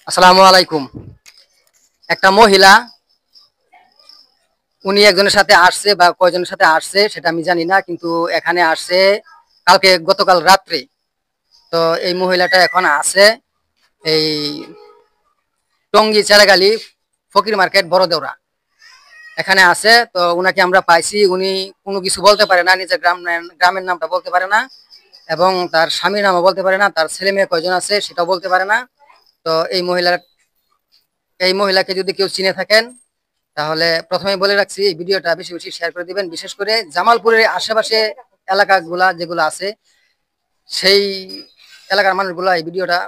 আসসালামু আলাইকুম। একটা মহিলা উনি একজনের সাথে আসছে বা কয়জনের সাথে আসছে সেটা আমি জানি না, কিন্তু এখানে আসছে গতকাল রাত্রে। তো এই মহিলাটা এখন আছে এই টঙ্গী চেরাগালি ফকির মার্কেট বড় দেওরা এখানে আছে। তো উনাকে আমরা পাইছি, উনি কোনো কিছু বলতে পারে না, নিজের গ্রামের নামটা বলতে পারে না এবং তার স্বামীর নামও বলতে পারে না, তার ছেলে মেয়ে কয়জন আছে সেটাও বলতে পারে না। তো এই মহিলাকে যদি কেউ চিনে থাকেন তাহলে প্রথমেই বলে রাখছি, এই ভিডিওটা বেশি বেশি শেয়ার করে দিবেন, বিশেষ করে জামালপুরের আশেপাশে এলাকাগুলা যেগুলো আছে সেই এলাকার মানুষগুলো এই ভিডিওটা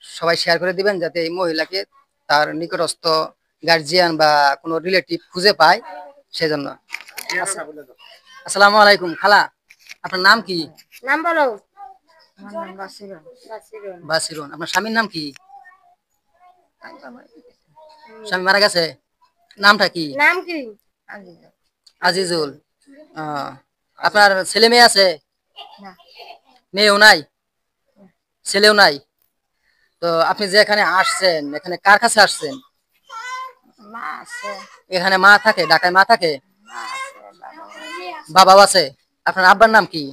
সবাই শেয়ার করে দিবেন, যাতে এই মহিলাকে তার নিকটস্থ গার্জিয়ান বা কোনো রিলেটিভ খুঁজে পায় সেজন্য। আসসালামু আলাইকুম খালা, আপনার নাম কি? নাম বলো। বাসিরুন। আপনার স্বামীর নাম কি? স্বামী মারা গেছে, নামটা কি? নাম কি? আজিজুল। আপনার ছেলে মেয়ে আছে? মেয়েও নাই, ছেলেও নাই। তো আপনি যে এখানে আসছেন, এখানে কার কাছে আসছেন? এখানে মা থাকে, ঢাকায় মা থাকে, বাবাও আছে। আপনার আব্বার নাম কি?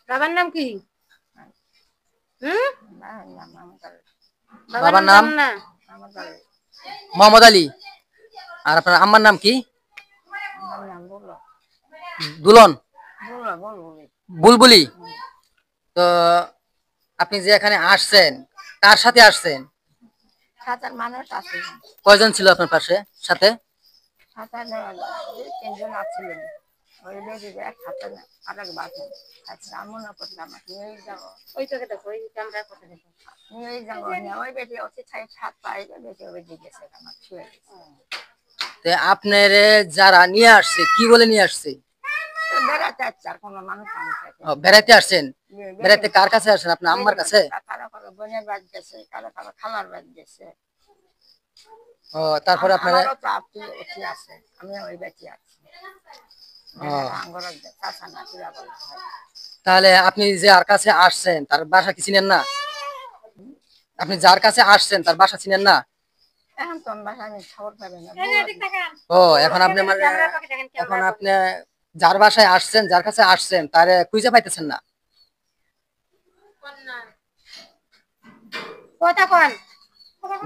বাবার নাম কি? বাবার নাম মোহাম্মদ আলী। আর আপনার আম্মার নাম কি? দুলন, বুলবুলি। তো আপনি যে এখানে আসছেন কার সাথে আসছেন? কয়জন ছিল আপনার পাশে সাথে? তিনজন আসছিলেন। ওই এক হাতে আরেক বাসে ওই তোকে দেখো, ওই ক্যামেরার কথা দেখো, নিয়ে যাবো ওই বেটি অতি ছাদ পাই বেটি ওই দিকে গেছে আমার ছুঁয়ে গেছে। আপনার যারা নিয়ে আসছে কি বলে নিয়ে আসছে? বেড়াতে আসছে, আর কোনো মানুষ বেড়াইতে আসছেন? বেড়াইতে কার কাছে আসছেন? আপনার আম্মার কাছে? কারো কারো বোনের বাড়ি গেছে, কারো কারো খালার বাড়ি গেছে। ও, তারপরে আপনারা আছে, আমি ওই বেটি আছি। তাহলে আপনি যে আর কাছে আসছেন তার বাসা কি চিনেন না? আপনি যার কাছে আসছেন তার বাসা চিনেন না? এখন তো বাসা আমি খবর পাবেন না। ও, এখন আপনি এখন আপনি যার বাসায় আসছেন, যার কাছে আসছেন তার খুঁজে পাইতেছেন না?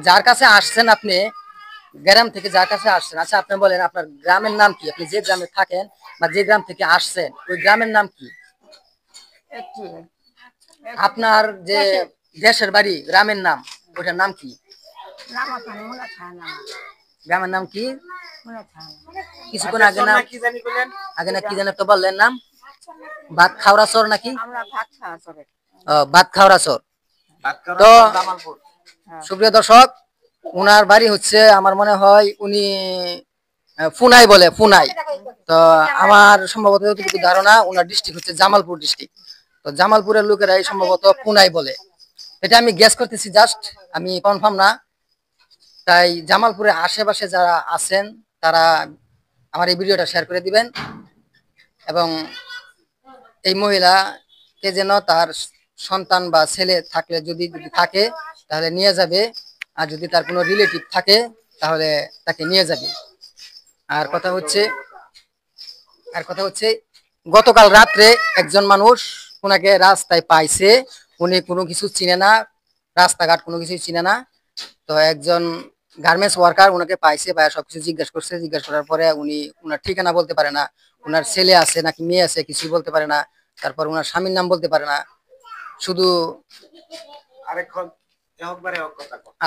যার কাছে আসছেন আপনি, গ্রাম থেকে যার কাছে আসছেন, আচ্ছা আপনি বলেন আপনার গ্রামের নাম কি? আপনি যে গ্রামে থাকেন বা যে গ্রাম থেকে আসছেন ওই গ্রামের নাম কি? আপনার যে দেশের বাড়ি গ্রামের নাম, ওটার নাম কি? গ্রামের নাম কি? কিছুক্ষণ আগে না কি জানি তো বললেন নাম, ভাত খাওয়া চর নাকি? ভাত খাওয়া চর। তো সুপ্রিয় দর্শক, উনার বাড়ি হচ্ছে আমার মনে হয় উনি ফুনাই বলে, ফুনাই। তো আমার সম্ভবত যতটুকু ধারণা উনার ডিস্ট্রিক্ট হচ্ছে জামালপুর ডিস্ট্রিক্ট। তো জামালপুরের লোকেরাই সম্ভবত ফুনাই বলে, এটা আমি গেস করতেছি, জাস্ট আমি কনফার্ম না। তাই জামালপুরের আশেপাশে যারা আছেন তারা আমার এই ভিডিওটা শেয়ার করে দিবেন এবং এই মহিলাকে যেন তার সন্তান বা ছেলে থাকলে যদি থাকে তাহলে নিয়ে যাবে, আর যদি তার কোনো রিলেটিভ থাকে তাহলে তাকে নিয়ে যাবে। আর কথা হচ্ছে গতকাল রাত্রে একজন মানুষ ওনাকে রাস্তায় পাইছে, উনি কোনো কিছু চিনে না, রাস্তাঘাট কোনো কিছু চিনে না। তো একজন গার্মেন্টস ওয়ার্কার ওনাকে পাইছে, পায় সবকিছু জিজ্ঞাসা করছে, জিজ্ঞাসা করার পরে উনি ওনার ঠিকানা বলতে পারে না, ওনার ছেলে আছে নাকি মেয়ে আছে কিছুই বলতে পারে না, তারপর ওনার স্বামীর নাম বলতে পারে না, শুধু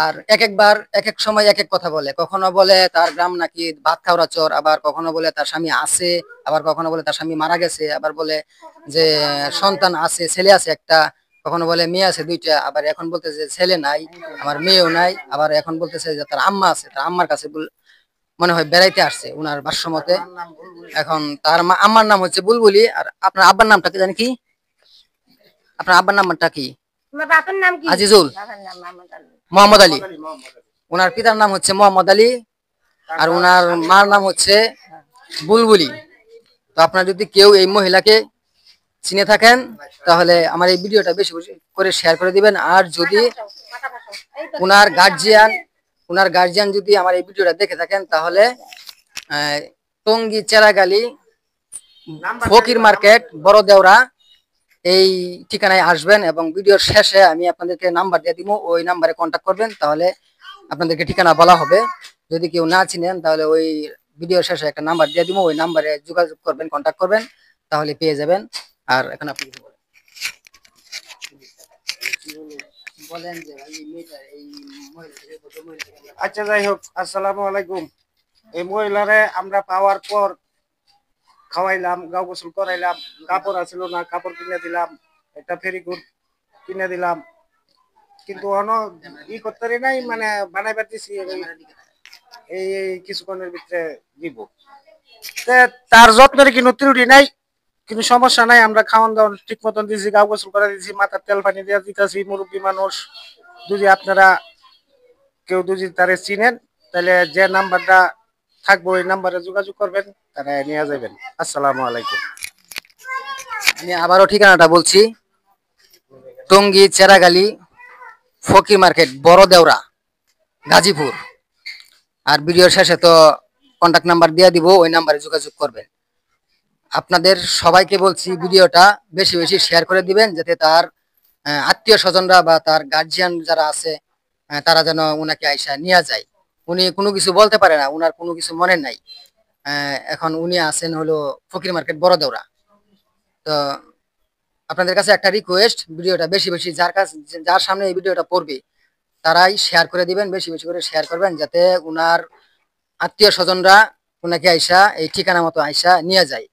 আর একবার এক এক সময় এক এক কথা বলে। কখনো বলে তার গ্রাম নাকি ভাত খাওয়া চর, আবার কখনো বলে তার স্বামী আছে, আবার কখনো বলে তার স্বামী মারা গেছে, আবার বলে যে সন্তান আছে, ছেলে আছে একটা, কখনো বলে মেয়ে আছে দুইটা, আবার এখন বলতেছে ছেলে নাই, আমার মেয়েও নাই, আবার এখন বলতেছে যে তার আম্মা আছে, তার আম্মার কাছে মনে হয় বেড়াইতে আসছে উনার ভাষ্য মতে। এখন তার আম্মার নাম হচ্ছে বুলবুলি। আর আপনার আব্বার নামটা কি জানি কি? আপনার আব্বার নামটা কি? আজিজুল, মোহাম্মদ আলী। ওনার পিতার নাম হচ্ছে মোহাম্মদ আলী আর ওনার মার নাম হচ্ছে বুলবুলি। তো আপনার যদি কেউ এই মহিলাকে চিনে থাকেন তাহলে আমার এই ভিডিওটা বেশি বেশি করে শেয়ার করে দিবেন। আর যদি উনার গার্জিয়ান যদি আমার এই ভিডিওটা দেখে থাকেন তাহলে টঙ্গী চেরাগালি ফকির মার্কেট বড় দেওরা এই ঠিকানায় আসবেন এবং ভিডিওর শেষে আমি আপনাদেরকে নাম্বার দিয়ে দিব, ওই নাম্বারে কন্ট্যাক্ট করবেন, তাহলে আপনাদেরকে ঠিকানা বলা হবে। যদি কেউ না চিনেন তাহলে ওই ভিডিওর শেষে একটা নাম্বার দিয়ে দিব, ওই নাম্বারে যোগাযোগ করবেন, কন্ট্যাক্ট করবেন, তাহলে পেয়ে যাবেন। আর এখন আপনি বলেন যে ভাই এই আচ্ছা যাই হোক, আসসালামু আলাইকুম। এই মহিলারে আমরা পাওয়ার পর খাওয়াইলাম, গাও গোসল করাইলাম, কাপড় আছিল না কাপড় কিনে দিলাম, একটা ফেরিকুট কিনে দিলাম, কিন্তু করতে নাই, মানে বানাইবার দিছি এই কিছুক্ষণের ভিতরে দিব। তার যত্নের কোনো ত্রুটি নাই, কিন্তু সমস্যা নাই। আমরা খাওয়ান দাওয়ান ঠিক মতন দিয়েছি, গাও গোসল করে দিয়েছি, মাথার তেল পানি দিয়ে দিতেছি। মুরব্বী মানুষ, যদি আপনারা কেউ যদি তারে চিনেন তাহলে যে নাম্বারটা থাকবো ওই নাম্বারে যোগাযোগ করবেন, তারা নিয়ে যাবেন। আসসালামু আলাইকুম। আমি আবারও ঠিকানাটা বলছি, টঙ্গী চেরাগালি ফকির মার্কেট বড় দেওরা গাজীপুর। আর ভিডিওর শেষে তো কন্ট্যাক্ট নাম্বার দিয়ে দিব, ওই নাম্বারে যোগাযোগ করবেন। আপনাদের সবাইকে বলছি ভিডিওটা বেশি বেশি শেয়ার করে দিবেন, যাতে তার আত্মীয় স্বজনরা বা তার গার্জিয়ান যারা আছে তারা যেন উনাকে আইসা নিয়ে যায়। উনি কোনো কিছু বলতে পারে না, উনার কোনো কিছু মনে নাই। এখন উনি আছেন হলো ফকির মার্কেট বড় দেওরা। তো আপনাদের কাছে একটা রিকোয়েস্ট, ভিডিওটা বেশি বেশি যার সামনে এই ভিডিওটা পড়বে তারাই শেয়ার করে দিবেন, বেশি বেশি করে শেয়ার করবেন, যাতে উনার আত্মীয় স্বজনরা উনাকে আইসা এই ঠিকানা মতো আইসা নিয়ে যায়।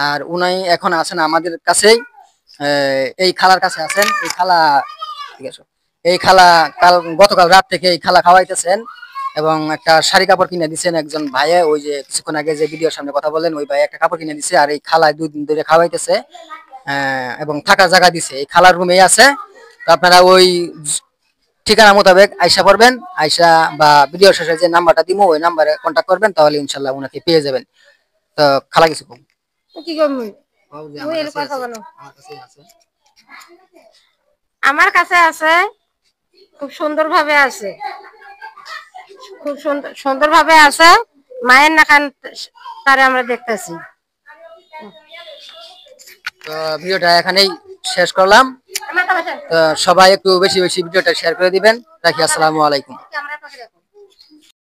আর উনি এখন আছেন আমাদের কাছেই, এই খালার কাছে আছেন। এই খালা, ঠিক আছে, এই খালা গতকাল রাত থেকে এই খালা খাওয়াইতেছেন এবং একটা শাড়ি কাপড় কিনে দিচ্ছেন একজন ভাইয়ে। ওই যে কিছুক্ষণ আগে যে ভিডিওর সামনে কথা বললেন, ওই ভাই একটা কাপড় কিনে দিচ্ছে, আর এই খালায় 2 দিন ধরে খাওয়াইতেছে এবং থাকার জায়গা দিছে। এই খালার রুমে আছে। তো আপনারা ওই ঠিকানা মোতাবেক আইসা পড়বেন, আইসা বা ভিডিও শেষে যে নাম্বারটা দিব ওই নাম্বারে কন্ট্যাক্ট করবেন, তাহলে ইনশাল্লাহ উনাকে পেয়ে যাবেন। তো খালা কিছু কম কি করব আমার কাছে আছে, খুব সুন্দরভাবে আছে, খুব সুন্দরভাবে আছে। মায়ের নাকান তারে আমরা দেখতেছি। তো ভিডিওটা এখানেই শেষ করলাম। তো সবাই একটু বেশি বেশি ভিডিওটা শেয়ার করে দিবেন। রাখি, আসসালামু আলাইকুম।